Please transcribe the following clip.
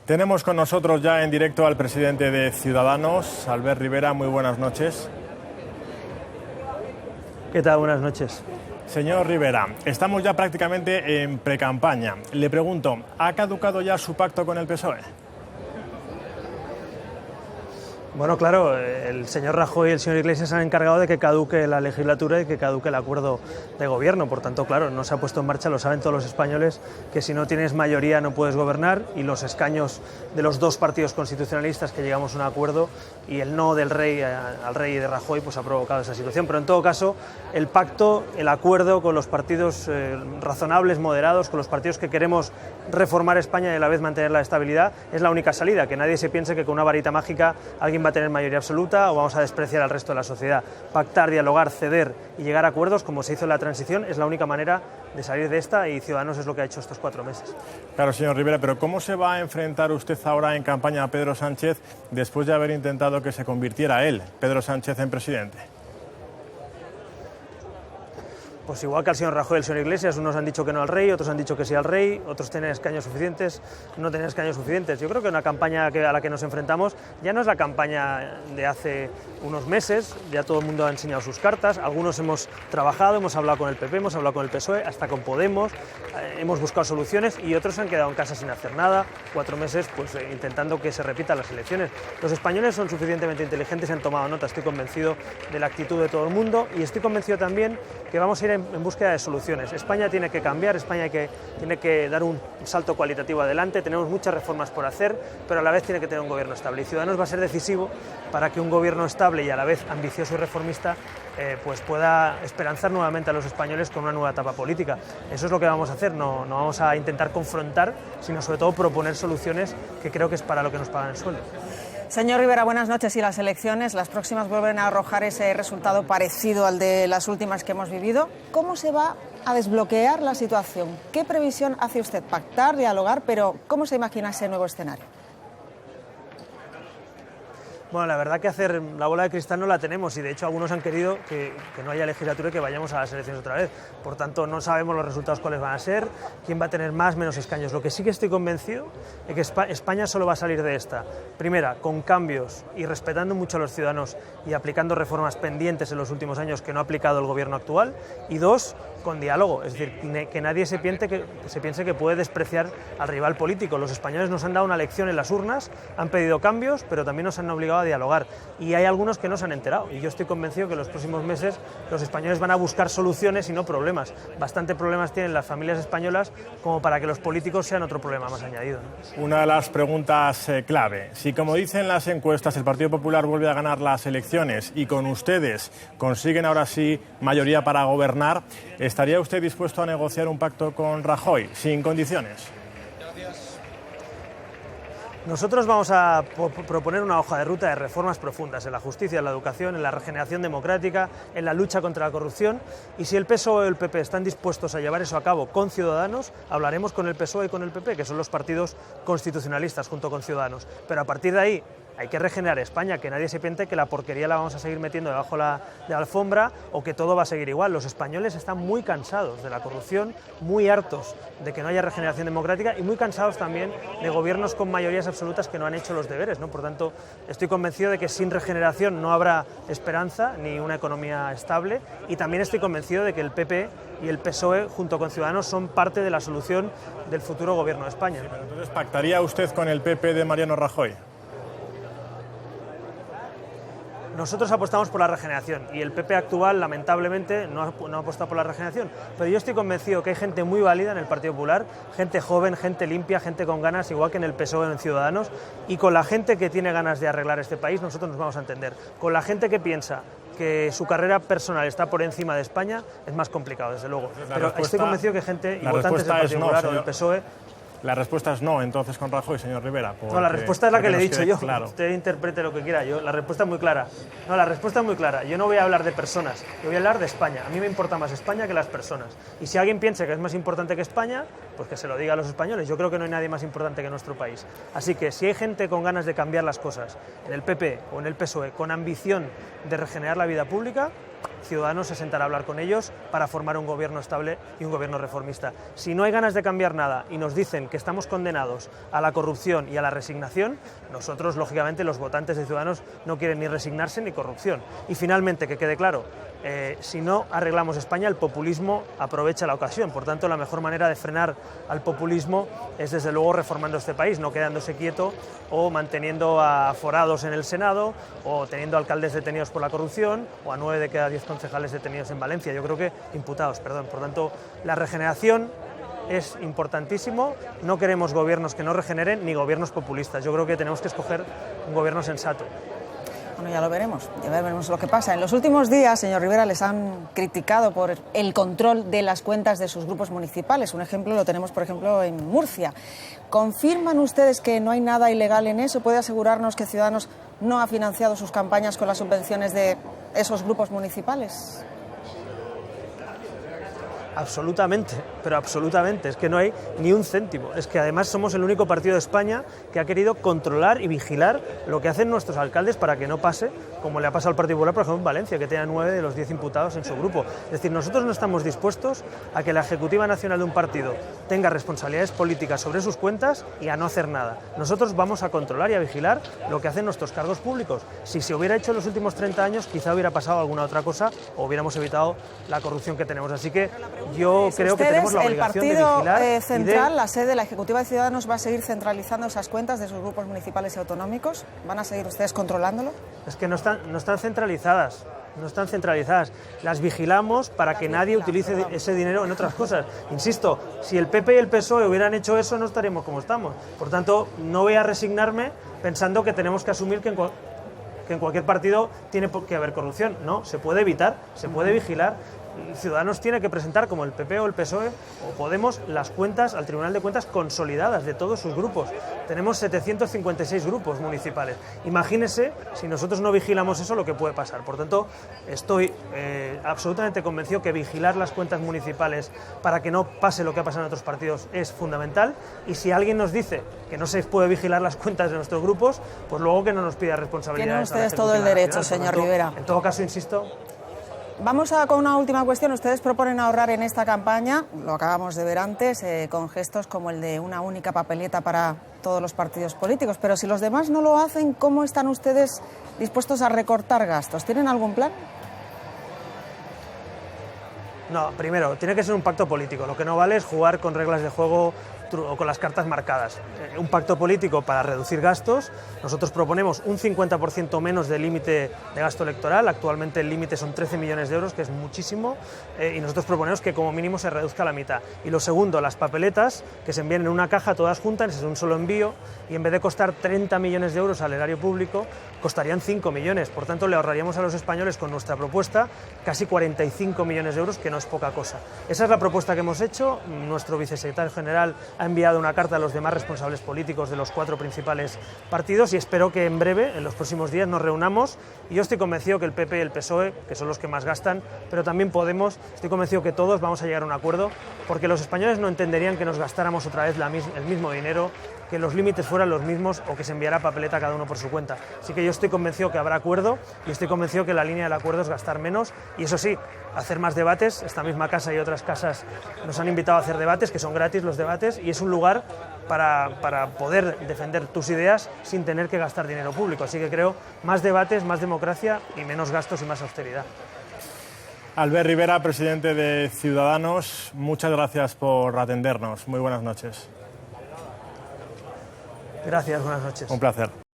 Tenemos con nosotros ya en directo al presidente de Ciudadanos, Albert Rivera. Muy buenas noches. ¿Qué tal? Buenas noches. Señor Rivera, estamos ya prácticamente en precampaña. Le pregunto, ¿ha caducado ya su pacto con el PSOE? Bueno, claro, el señor Rajoy y el señor Iglesias han encargado de que caduque la legislatura y que caduque el acuerdo de gobierno. Por tanto, claro, no se ha puesto en marcha, lo saben todos los españoles, que si no tienes mayoría no puedes gobernar, y los escaños de los dos partidos constitucionalistas que llegamos a un acuerdo y el no del rey al rey de Rajoy pues ha provocado esa situación. Pero en todo caso, el pacto, el acuerdo con los partidos razonables, moderados, con los partidos que queremos reformar España y a la vez mantener la estabilidad, es la única salida. Que nadie se piense que con una varita mágica alguien va a tener mayoría absoluta o vamos a despreciar al resto de la sociedad. Pactar, dialogar, ceder y llegar a acuerdos, como se hizo en la transición, es la única manera de salir de esta, y Ciudadanos es lo que ha hecho estos 4 meses. Claro, señor Rivera, pero ¿cómo se va a enfrentar usted ahora en campaña a Pedro Sánchez después de haber intentado que se convirtiera él, Pedro Sánchez, en presidente? Pues igual que al señor Rajoy y al señor Iglesias, unos han dicho que no al rey, otros han dicho que sí al rey, otros tienen escaños suficientes, no tienen escaños suficientes. Yo creo que una campaña a la que nos enfrentamos ya no es la campaña de hace unos meses, ya todo el mundo ha enseñado sus cartas, algunos hemos trabajado, hemos hablado con el PP, hemos hablado con el PSOE, hasta con Podemos, hemos buscado soluciones, y otros se han quedado en casa sin hacer nada, 4 meses pues intentando que se repitan las elecciones. Los españoles son suficientemente inteligentes y han tomado nota, estoy convencido de la actitud de todo el mundo, y estoy convencido también que vamos a ir en búsqueda de soluciones. España tiene que cambiar, España tiene que dar un salto cualitativo adelante, tenemos muchas reformas por hacer, pero a la vez tiene que tener un gobierno estable, y Ciudadanos va a ser decisivo para que un gobierno estable y a la vez ambicioso y reformista pues pueda esperanzar nuevamente a los españoles con una nueva etapa política. Eso es lo que vamos a hacer, no vamos a intentar confrontar, sino sobre todo proponer soluciones, que creo que es para lo que nos pagan el sueldo. Señor Rivera, buenas noches. Y las elecciones, las próximas, vuelven a arrojar ese resultado parecido al de las últimas que hemos vivido. ¿Cómo se va a desbloquear la situación? ¿Qué previsión hace usted? Pactar, dialogar, pero ¿cómo se imagina ese nuevo escenario? Bueno, la verdad que hacer la bola de cristal no la tenemos, y de hecho algunos han querido que no haya legislatura y que vayamos a las elecciones otra vez. Por tanto, no sabemos los resultados cuáles van a ser, quién va a tener más, menos escaños. Lo que sí que estoy convencido es que España solo va a salir de esta, primera, con cambios y respetando mucho a los ciudadanos y aplicando reformas pendientes en los últimos años que no ha aplicado el gobierno actual, y 2, con diálogo, es decir, que nadie se piense que puede despreciar al rival político. Los españoles nos han dado una lección en las urnas, han pedido cambios, pero también nos han obligado a dialogar, y hay algunos que no se han enterado, y yo estoy convencido que en los próximos meses los españoles van a buscar soluciones y no problemas. Bastante problemas tienen las familias españolas como para que los políticos sean otro problema más añadido, ¿no? Una de las preguntas clave, si como dicen las encuestas el Partido Popular vuelve a ganar las elecciones y con ustedes consiguen ahora sí mayoría para gobernar, ¿estaría usted dispuesto a negociar un pacto con Rajoy sin condiciones? Nosotros vamos a proponer una hoja de ruta de reformas profundas en la justicia, en la educación, en la regeneración democrática, en la lucha contra la corrupción, y si el PSOE o el PP están dispuestos a llevar eso a cabo con Ciudadanos, hablaremos con el PSOE y con el PP, que son los partidos constitucionalistas junto con Ciudadanos. Pero a partir de ahí hay que regenerar España, que nadie se piense que la porquería la vamos a seguir metiendo debajo de la alfombra o que todo va a seguir igual. Los españoles están muy cansados de la corrupción, muy hartos de que no haya regeneración democrática y muy cansados también de gobiernos con mayorías absolutas que no han hecho los deberes, ¿no? Por tanto, estoy convencido de que sin regeneración no habrá esperanza ni una economía estable, y también estoy convencido de que el PP y el PSOE junto con Ciudadanos son parte de la solución del futuro gobierno de España. Pero entonces, ¿pactaría usted con el PP de Mariano Rajoy? Nosotros apostamos por la regeneración, y el PP actual, lamentablemente, no ha apostado por la regeneración. Pero yo estoy convencido que hay gente muy válida en el Partido Popular, gente joven, gente limpia, gente con ganas, igual que en el PSOE o en Ciudadanos, y con la gente que tiene ganas de arreglar este país nosotros nos vamos a entender. Con la gente que piensa que su carrera personal está por encima de España es más complicado, desde luego. Pero estoy convencido que gente y votantes del Partido Popular o del PSOE... La respuesta es no, entonces, con Rajoy, señor Rivera. No, la respuesta es la que le he dicho yo. Claro. Usted interprete lo que quiera. La respuesta es muy clara. No, la respuesta es muy clara. Yo no voy a hablar de personas, yo voy a hablar de España. A mí me importa más España que las personas. Y si alguien piensa que es más importante que España, pues que se lo diga a los españoles. Yo creo que no hay nadie más importante que nuestro país. Así que si hay gente con ganas de cambiar las cosas, en el PP o en el PSOE, con ambición de regenerar la vida pública, Ciudadanos se sentará a hablar con ellos para formar un gobierno estable y un gobierno reformista. Si no hay ganas de cambiar nada y nos dicen que estamos condenados a la corrupción y a la resignación, nosotros, lógicamente, los votantes de Ciudadanos no quieren ni resignarse ni corrupción. Y finalmente, que quede claro, si no arreglamos España, el populismo aprovecha la ocasión. Por tanto, la mejor manera de frenar al populismo es, desde luego, reformando este país, no quedándose quieto o manteniendo a aforados en el Senado o teniendo alcaldes detenidos por la corrupción o a 9 de cada 10 concejales detenidos en Valencia. Yo creo que imputados, perdón. Por tanto, la regeneración es importantísimo. No queremos gobiernos que no regeneren ni gobiernos populistas. Yo creo que tenemos que escoger un gobierno sensato. Bueno, ya veremos lo que pasa. En los últimos días, señor Rivera, les han criticado por el control de las cuentas de sus grupos municipales. Un ejemplo lo tenemos, por ejemplo, en Murcia. ¿Confirman ustedes que no hay nada ilegal en eso? ¿Puede asegurarnos que Ciudadanos no ha financiado sus campañas con las subvenciones de esos grupos municipales? Absolutamente, pero absolutamente. Es que no hay ni un céntimo. Es que además somos el único partido de España que ha querido controlar y vigilar lo que hacen nuestros alcaldes para que no pase, como le ha pasado al Partido Popular, por ejemplo, en Valencia, que tiene 9 de los 10 imputados en su grupo. Es decir, nosotros no estamos dispuestos a que la Ejecutiva Nacional de un partido tenga responsabilidades políticas sobre sus cuentas y a no hacer nada. Nosotros vamos a controlar y a vigilar lo que hacen nuestros cargos públicos. Si se hubiera hecho en los últimos 30 años, quizá hubiera pasado alguna otra cosa o hubiéramos evitado la corrupción que tenemos. Así que yo creo que tenemos la obligación de vigilar. El Partido Central, la sede, la Ejecutiva de Ciudadanos, ¿va a seguir centralizando esas cuentas de sus grupos municipales y autonómicos? ¿Van a seguir ustedes controlándolo? Es que no están centralizadas. No están centralizadas. Las vigilamos para que nadie utilice ese dinero en otras cosas. Insisto, si el PP y el PSOE hubieran hecho eso, no estaríamos como estamos. Por tanto, no voy a resignarme pensando que tenemos que asumir que en cualquier partido tiene que haber corrupción. No, se puede evitar, se puede vigilar. Ciudadanos tiene que presentar, como el PP o el PSOE o Podemos, las cuentas al Tribunal de Cuentas consolidadas de todos sus grupos. Tenemos 756 grupos municipales. Imagínese, si nosotros no vigilamos eso, lo que puede pasar. Por tanto, estoy absolutamente convencido que vigilar las cuentas municipales para que no pase lo que ha pasado en otros partidos es fundamental. Y si alguien nos dice que no se puede vigilar las cuentas de nuestros grupos, pues luego que no nos pida responsabilidades. Tienen ustedes todo el derecho, señor Rivera. En todo caso, insisto. Vamos con una última cuestión. Ustedes proponen ahorrar en esta campaña, lo acabamos de ver antes, con gestos como el de una única papeleta para todos los partidos políticos. Pero si los demás no lo hacen, ¿cómo están ustedes dispuestos a recortar gastos? ¿Tienen algún plan? No, primero, tiene que ser un pacto político. Lo que no vale es jugar con reglas de juego o con las cartas marcadas. Un pacto político para reducir gastos. Nosotros proponemos un 50% menos de límite de gasto electoral. Actualmente el límite son 13 millones de euros, que es muchísimo, y nosotros proponemos que como mínimo se reduzca a la mitad. Y lo segundo, las papeletas, que se envíen en una caja todas juntas, es un solo envío, y en vez de costar 30 millones de euros al erario público, costarían 5 millones. Por tanto, le ahorraríamos a los españoles con nuestra propuesta casi 45 millones de euros, que no es poca cosa. Esa es la propuesta que hemos hecho. Nuestro vicesecretario general ha enviado una carta a los demás responsables políticos de los 4 principales partidos y espero que en breve, en los próximos días, nos reunamos. Y yo estoy convencido que el PP y el PSOE, que son los que más gastan, pero también Podemos, estoy convencido que todos vamos a llegar a un acuerdo, porque los españoles no entenderían que nos gastáramos otra vez el mismo dinero, que los límites fueran los mismos o que se enviara papeleta a cada uno por su cuenta. Así que yo estoy convencido que habrá acuerdo y estoy convencido que la línea del acuerdo es gastar menos y, eso sí, hacer más debates. Esta misma casa y otras casas nos han invitado a hacer debates, que son gratis los debates, y es un lugar para poder defender tus ideas sin tener que gastar dinero público. Así que creo más debates, más democracia y menos gastos y más austeridad. Albert Rivera, presidente de Ciudadanos, muchas gracias por atendernos. Muy buenas noches. Gracias, buenas noches. Un placer.